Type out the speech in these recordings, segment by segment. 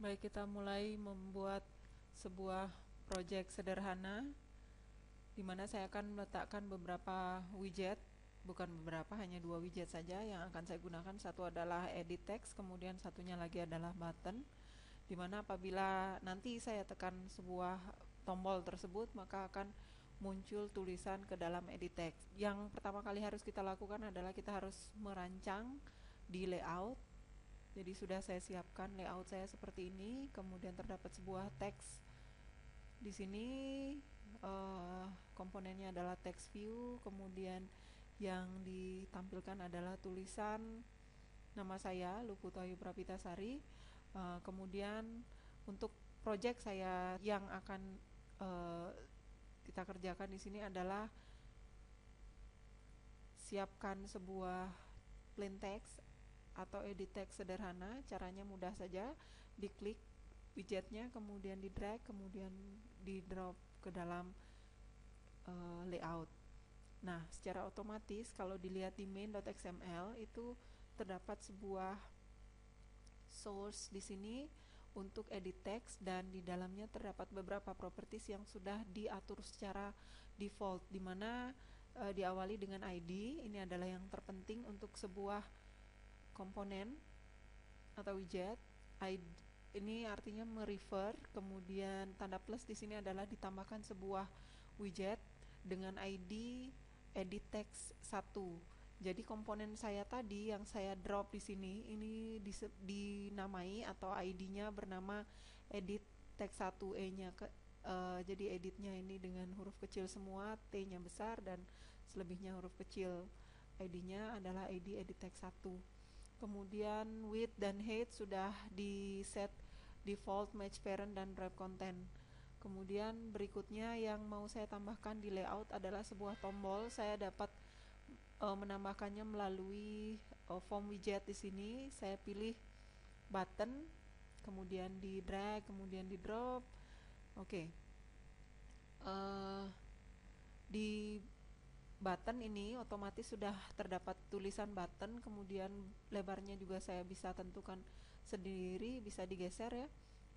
Baik, kita mulai membuat sebuah project sederhana di mana saya akan meletakkan beberapa widget, bukan beberapa, hanya 2 widget saja yang akan saya gunakan. Satu adalah edit text, kemudian satunya lagi adalah button, di mana apabila nanti saya tekan sebuah tombol tersebut, maka akan muncul tulisan ke dalam edit text. Yang pertama kali harus kita lakukan adalah kita harus merancang di layout. Jadi sudah saya siapkan layout saya seperti ini, kemudian terdapat sebuah teks di sini. Komponennya adalah text view, kemudian yang ditampilkan adalah tulisan nama saya, Luputo Ayu Prapitasari. Kemudian untuk project saya yang akan kita kerjakan di sini adalah siapkan sebuah plain text atau edit text sederhana. Caranya mudah saja, diklik widgetnya, kemudian di drag, kemudian di drop ke dalam layout. Nah, secara otomatis kalau dilihat di main.xml itu terdapat sebuah source di sini untuk edit text, dan di dalamnya terdapat beberapa properties yang sudah diatur secara default, di mana diawali dengan ID. Ini adalah yang terpenting untuk sebuah komponen atau widget. ID ini artinya merefer, kemudian tanda plus di sini adalah ditambahkan sebuah widget dengan ID edit text 1. Jadi komponen saya tadi yang saya drop di sini ini dinamai atau ID-nya bernama edit text 1 E-nya jadi editnya ini dengan huruf kecil semua, T-nya besar dan selebihnya huruf kecil. ID-nya adalah ID edit text 1. Kemudian width dan height sudah di set default, match parent dan wrap content. Kemudian berikutnya yang mau saya tambahkan di layout adalah sebuah tombol. Saya dapat menambahkannya melalui form widget di sini. Saya pilih button, kemudian di drag, kemudian di drop. Oke. Di button ini otomatis sudah terdapat tulisan button, kemudian lebarnya juga saya bisa tentukan sendiri, bisa digeser ya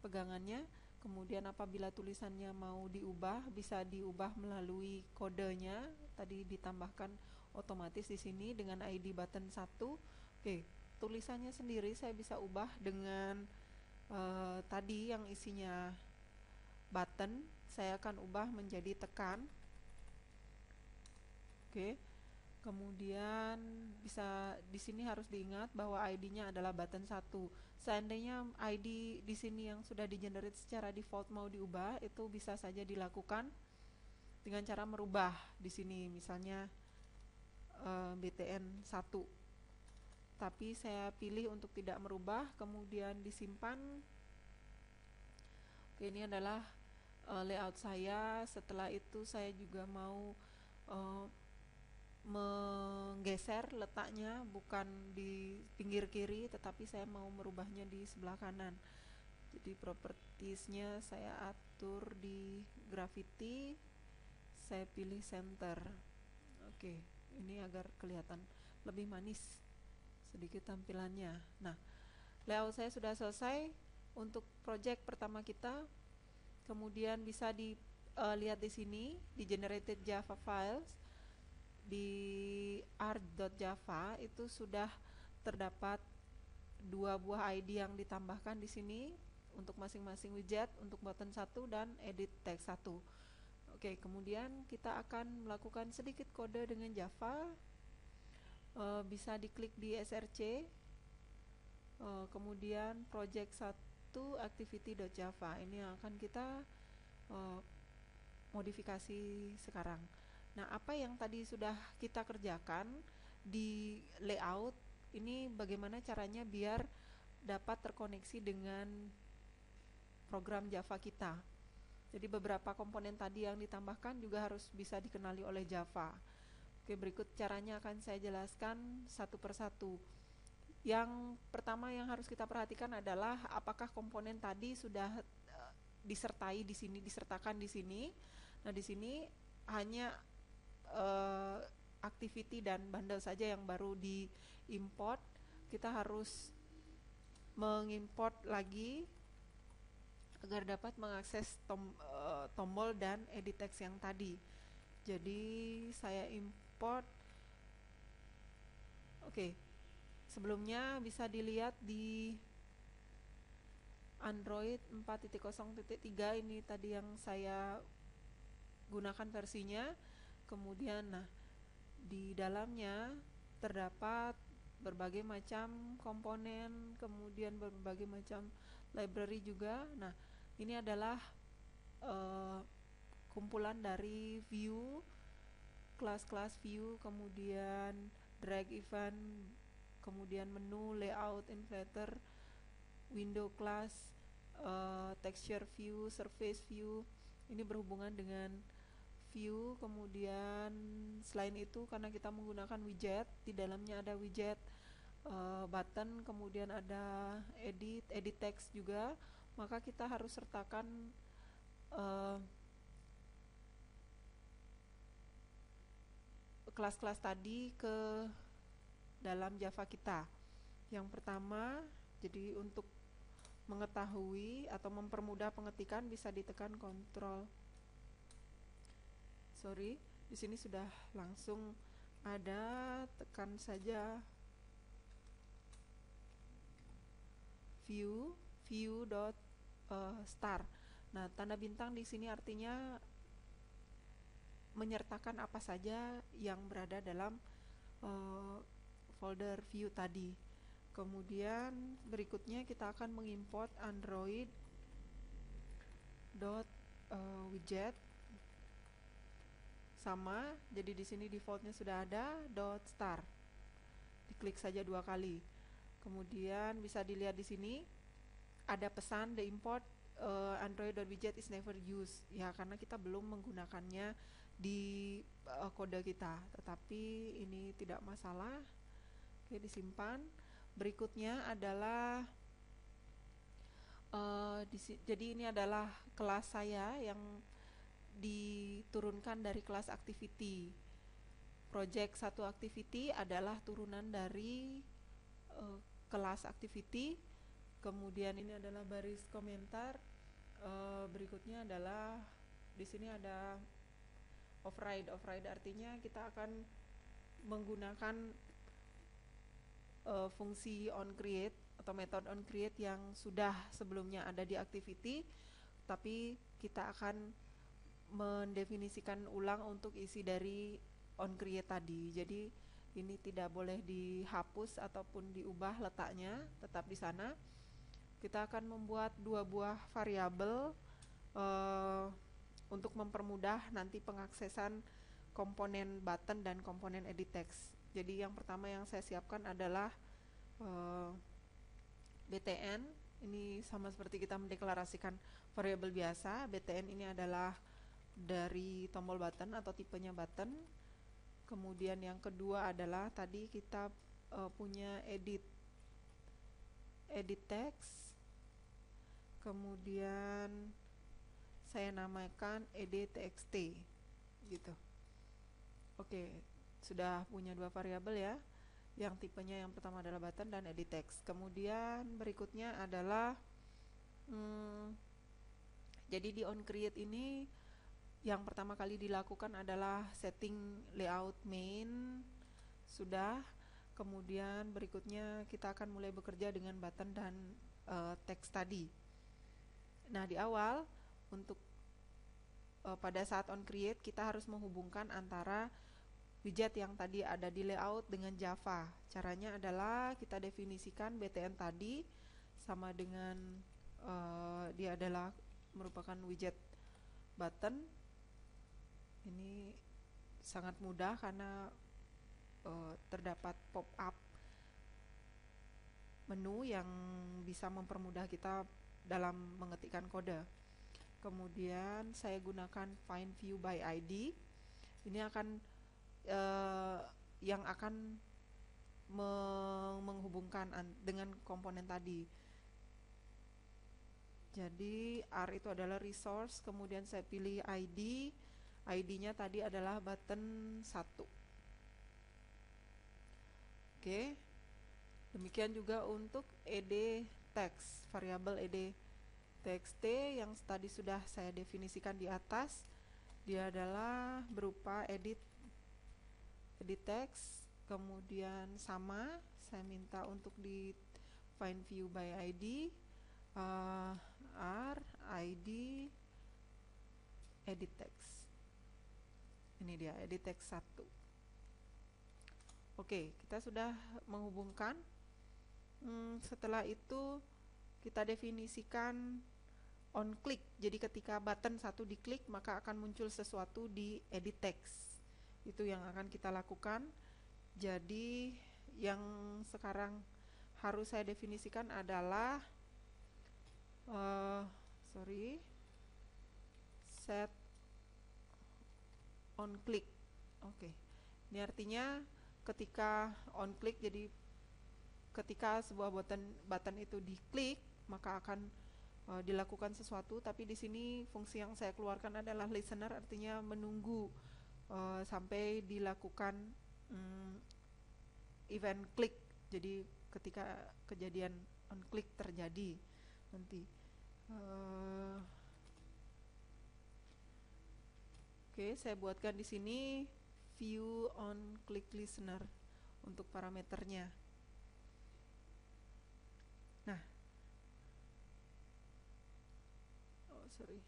pegangannya. Kemudian apabila tulisannya mau diubah, bisa diubah melalui kodenya, tadi ditambahkan otomatis di sini dengan ID button 1. Oke, tulisannya sendiri saya bisa ubah dengan tadi yang isinya button, saya akan ubah menjadi tekan. Oke. Kemudian bisa di sini harus diingat bahwa ID-nya adalah button 1. Seandainya ID di sini yang sudah di-generate secara default mau diubah, itu bisa saja dilakukan dengan cara merubah di sini, misalnya BTN 1. Tapi saya pilih untuk tidak merubah, kemudian disimpan. Oke, ini adalah layout saya. Setelah itu saya juga mau menggeser letaknya, bukan di pinggir kiri, tetapi saya mau merubahnya di sebelah kanan. Jadi propertiesnya saya atur di gravity, saya pilih center. Oke, ini agar kelihatan lebih manis sedikit tampilannya. Nah, layout saya sudah selesai untuk project pertama kita. Kemudian bisa dilihat di sini di generated Java files. Di art.java itu sudah terdapat 2 buah ID yang ditambahkan di sini untuk masing-masing widget, untuk button 1 dan edit text 1. Oke, kemudian kita akan melakukan sedikit kode dengan Java. Bisa diklik di src, kemudian project 1 activity.java. Ini yang akan kita modifikasi sekarang. Nah, apa yang tadi sudah kita kerjakan di layout ini, bagaimana caranya biar dapat terkoneksi dengan program Java kita. Jadi beberapa komponen tadi yang ditambahkan juga harus bisa dikenali oleh Java. Oke, berikut caranya akan saya jelaskan satu persatu. Yang pertama yang harus kita perhatikan adalah apakah komponen tadi sudah disertai di sini, disertakan di sini. Nah, di sini hanya activity dan bundle saja yang baru diimport. Kita harus mengimport lagi agar dapat mengakses tombol dan edit text yang tadi. Jadi saya import. Oke, sebelumnya bisa dilihat di Android 4.0.3 ini tadi yang saya gunakan versinya. Kemudian di dalamnya terdapat berbagai macam komponen, kemudian berbagai macam library juga. Nah, ini adalah kumpulan dari view, kelas-kelas view, kemudian drag event, kemudian menu, layout, inflator, window class, texture view, surface view. Ini berhubungan dengan view. Kemudian selain itu, karena kita menggunakan widget, di dalamnya ada widget button, kemudian ada edit text juga, maka kita harus sertakan kelas-kelas tadi ke dalam Java kita. Yang pertama, jadi untuk mengetahui atau mempermudah pengetikan bisa ditekan Ctrl. Di sini sudah langsung ada, tekan saja view.star. Nah, tanda bintang di sini artinya menyertakan apa saja yang berada dalam folder view tadi. Kemudian berikutnya kita akan mengimport android.widget sama. Jadi di sini defaultnya sudah ada .star. Diklik saja 2 kali. Kemudian bisa dilihat di sini ada pesan the import android.widget is never used. Ya, karena kita belum menggunakannya di kode kita, tetapi ini tidak masalah. Oke, disimpan. Berikutnya adalah jadi ini adalah kelas saya yang diturunkan dari kelas activity. Project 1 activity adalah turunan dari kelas activity. Kemudian ini adalah baris komentar. Berikutnya adalah di sini ada override. Override artinya kita akan menggunakan fungsi onCreate atau metode onCreate yang sudah sebelumnya ada di activity, tapi kita akan mendefinisikan ulang untuk isi dari onCreate tadi. Jadi ini tidak boleh dihapus ataupun diubah letaknya, tetap di sana. Kita akan membuat 2 buah variabel untuk mempermudah nanti pengaksesan komponen button dan komponen edit text. Jadi yang pertama yang saya siapkan adalah btn. Ini sama seperti kita mendeklarasikan variabel biasa. Btn ini adalah dari tombol button atau tipenya button. Kemudian yang kedua adalah tadi kita punya edit text. Kemudian saya namakan ed.txt gitu. Oke, sudah punya 2 variabel ya. Yang tipenya yang pertama adalah button dan edit text. Kemudian berikutnya adalah jadi di onCreate ini yang pertama kali dilakukan adalah setting layout main. Sudah. Kemudian berikutnya kita akan mulai bekerja dengan button dan text tadi. Nah, di awal untuk pada saat onCreate kita harus menghubungkan antara widget yang tadi ada di layout dengan Java. Caranya adalah kita definisikan btn tadi sama dengan dia adalah merupakan widget button. Ini sangat mudah karena terdapat pop-up menu yang bisa mempermudah kita dalam mengetikkan kode. Kemudian saya gunakan find view by ID. Ini akan yang akan menghubungkan dengan komponen tadi. Jadi R itu adalah resource, kemudian saya pilih ID. ID-nya tadi adalah button 1. Oke. Demikian juga untuk ed text, variabel ed txt yang tadi sudah saya definisikan di atas. Dia adalah berupa edit text, kemudian sama saya minta untuk di find view by ID, R, ID, edit text. Ini dia edit text 1. Oke, kita sudah menghubungkan. Setelah itu kita definisikan on click. Jadi ketika button satu diklik maka akan muncul sesuatu di edit text. Itu yang akan kita lakukan. Jadi yang sekarang harus saya definisikan adalah set on click. Oke. Ini artinya ketika on click, jadi ketika sebuah button itu diklik maka akan dilakukan sesuatu, tapi di sini fungsi yang saya keluarkan adalah listener, artinya menunggu sampai dilakukan event klik. Jadi ketika kejadian on click terjadi nanti. Oke, saya buatkan di sini view on click listener untuk parameternya. Nah, sorry.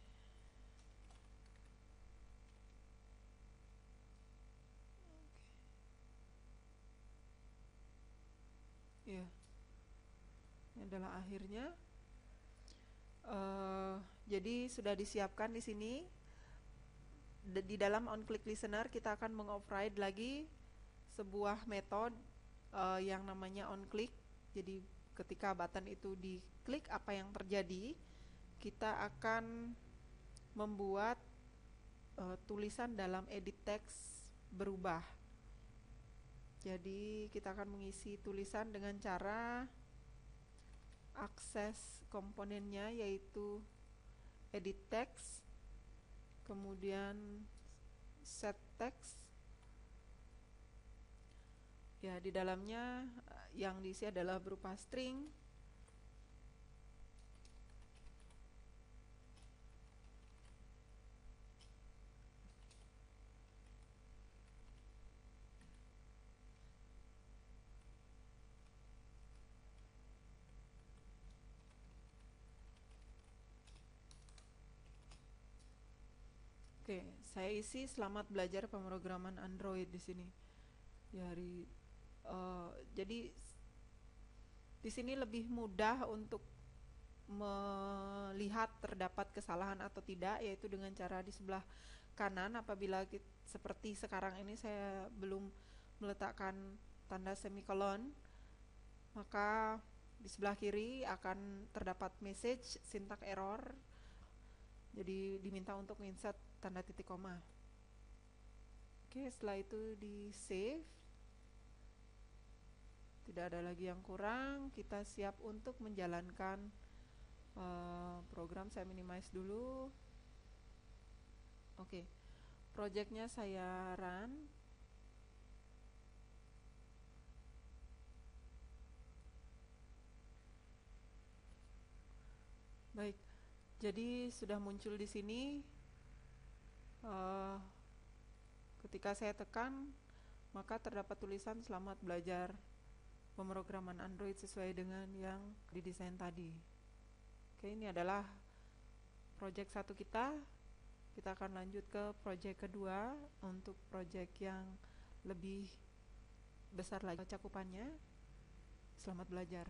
Ya, ini adalah akhirnya. Jadi sudah disiapkan di sini. Di dalam on click listener kita akan mengoverride lagi sebuah metode yang namanya on click. Jadi ketika button itu diklik, apa yang terjadi? Kita akan membuat tulisan dalam edit text berubah. Jadi kita akan mengisi tulisan dengan cara akses komponennya, yaitu edit text, kemudian set text. Ya, di dalamnya yang diisi adalah berupa string. Oke, saya isi selamat belajar pemrograman Android di sini. Jadi di sini lebih mudah untuk melihat terdapat kesalahan atau tidak, yaitu dengan cara di sebelah kanan. Apabila seperti sekarang ini saya belum meletakkan tanda semikolon, maka di sebelah kiri akan terdapat message syntax error. Jadi diminta untuk insert tanda titik koma. Oke, setelah itu di save. Tidak ada lagi yang kurang. Kita siap untuk menjalankan program. Saya minimize dulu. Oke, projectnya saya run. Baik, jadi sudah muncul di sini. Ketika saya tekan, maka terdapat tulisan selamat belajar pemrograman Android sesuai dengan yang didesain tadi. Oke, ini adalah project 1 kita. Kita akan lanjut ke project kedua untuk project yang lebih besar lagi cakupannya. Selamat belajar.